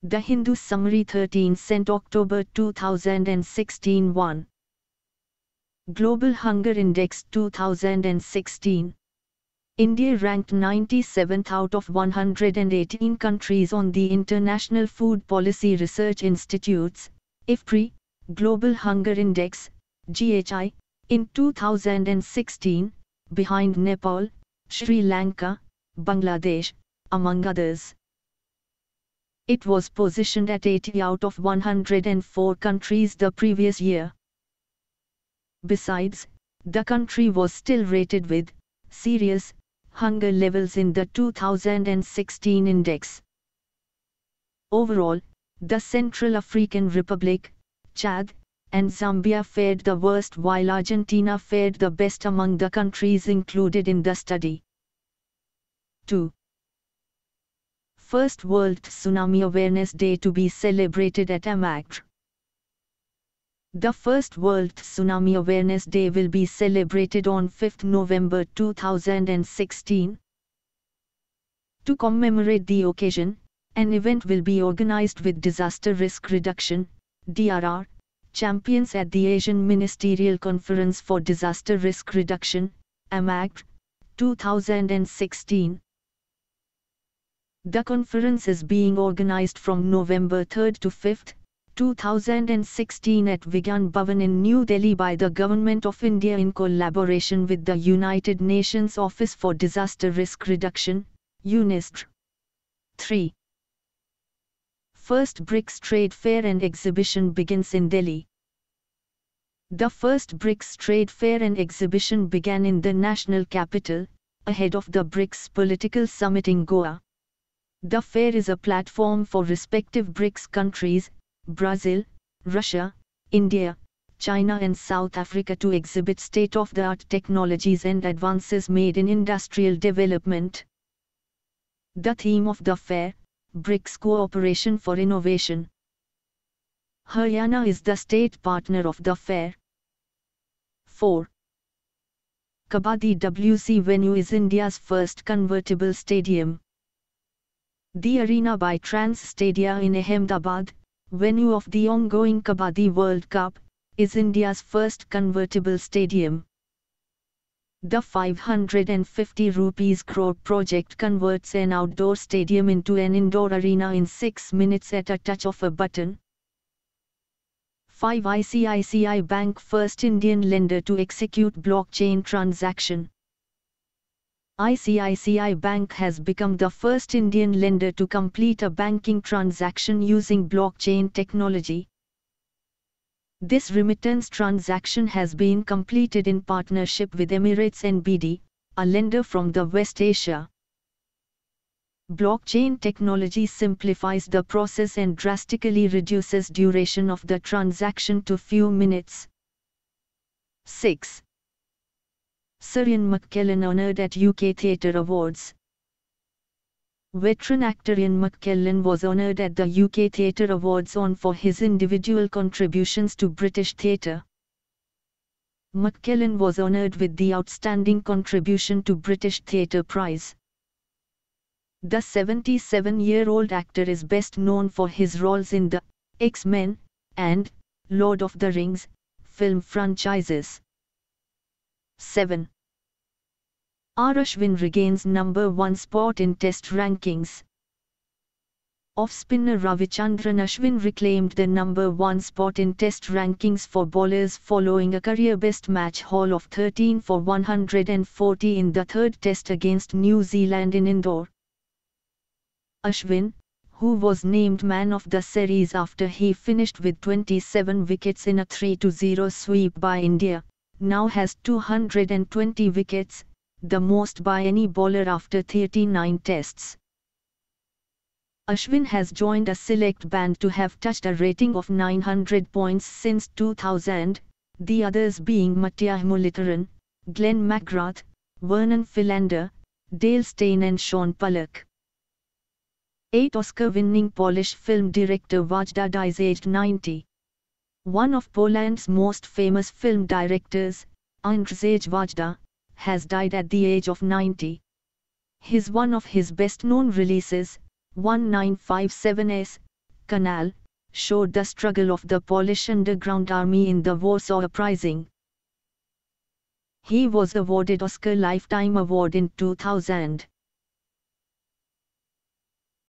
The Hindu Summary 13 cent October 2016 1. Global Hunger Index 2016. India ranked 97th out of 118 countries on the International Food Policy Research Institute's IFPRI Global Hunger Index (GHI) in 2016, behind Nepal, Sri Lanka, Bangladesh, among others. It was positioned at 80 out of 104 countries the previous year. Besides, the country was still rated with serious hunger levels in the 2016 index. Overall, the Central African Republic, Chad, and Zambia fared the worst while Argentina fared the best among the countries included in the study. 2. First World Tsunami Awareness Day to be celebrated at AMACR. The first World Tsunami Awareness Day will be celebrated on 5 November 2016. To commemorate the occasion, an event will be organized with Disaster Risk Reduction (DRR) champions at the Asian Ministerial Conference for Disaster Risk Reduction (AMACR) 2016. The conference is being organized from November 3 to 5, 2016 at Vigyan Bhavan in New Delhi by the Government of India in collaboration with the United Nations Office for Disaster Risk Reduction, UNISDR. 3. First BRICS Trade Fair and Exhibition begins in Delhi. The first BRICS Trade Fair and Exhibition began in the national capital, ahead of the BRICS Political Summit in Goa. The fair is a platform for respective BRICS countries, Brazil, Russia, India, China and South Africa to exhibit state-of-the-art technologies and advances made in industrial development. The theme of the fair, BRICS Cooperation for Innovation. Haryana is the state partner of the fair. 4. Kabaddi WC venue is India's first convertible stadium. The Arena by Trans Stadia in Ahmedabad, venue of the ongoing Kabaddi World Cup, is India's first convertible stadium. The 550 rupees crore project converts an outdoor stadium into an indoor arena in 6 minutes at a touch of a button. 5. ICICI Bank first Indian lender to execute blockchain transaction. ICICI Bank has become the first Indian lender to complete a banking transaction using blockchain technology. This remittance transaction has been completed in partnership with Emirates NBD, a lender from the West Asia. Blockchain technology simplifies the process and drastically reduces duration of the transaction to few minutes. 6. Sir Ian McKellen honored at UK Theatre Awards. Veteran actor Ian McKellen was honored at the UK Theatre Awards for his individual contributions to British theatre. McKellen was honored with the Outstanding Contribution to British Theatre Prize. The 77-year-old actor is best known for his roles in the X-Men and Lord of the Rings film franchises. 7. R. Ashwin regains number 1 spot in Test rankings. Off-spinner Ravichandran Ashwin reclaimed the number 1 spot in Test rankings for bowlers following a career-best match haul of 13 for 140 in the third Test against New Zealand in Indore. Ashwin, who was named man of the series after he finished with 27 wickets in a 3-0 sweep by India, now has 220 wickets, the most by any bowler after 39 tests. Ashwin has joined a select band to have touched a rating of 900 points since 2000, the others being Mattia Muralitharan, Glenn McGrath, Vernon Philander, Dale Steyn and Sean Pollock. 8. Oscar-winning Polish film director Wajda dies aged 90. One of Poland's most famous film directors, Andrzej Wajda, has died at the age of 90. One of his best-known releases, 1957's Canal, showed the struggle of the Polish underground army in the Warsaw Uprising. He was awarded Oscar Lifetime Award in 2000.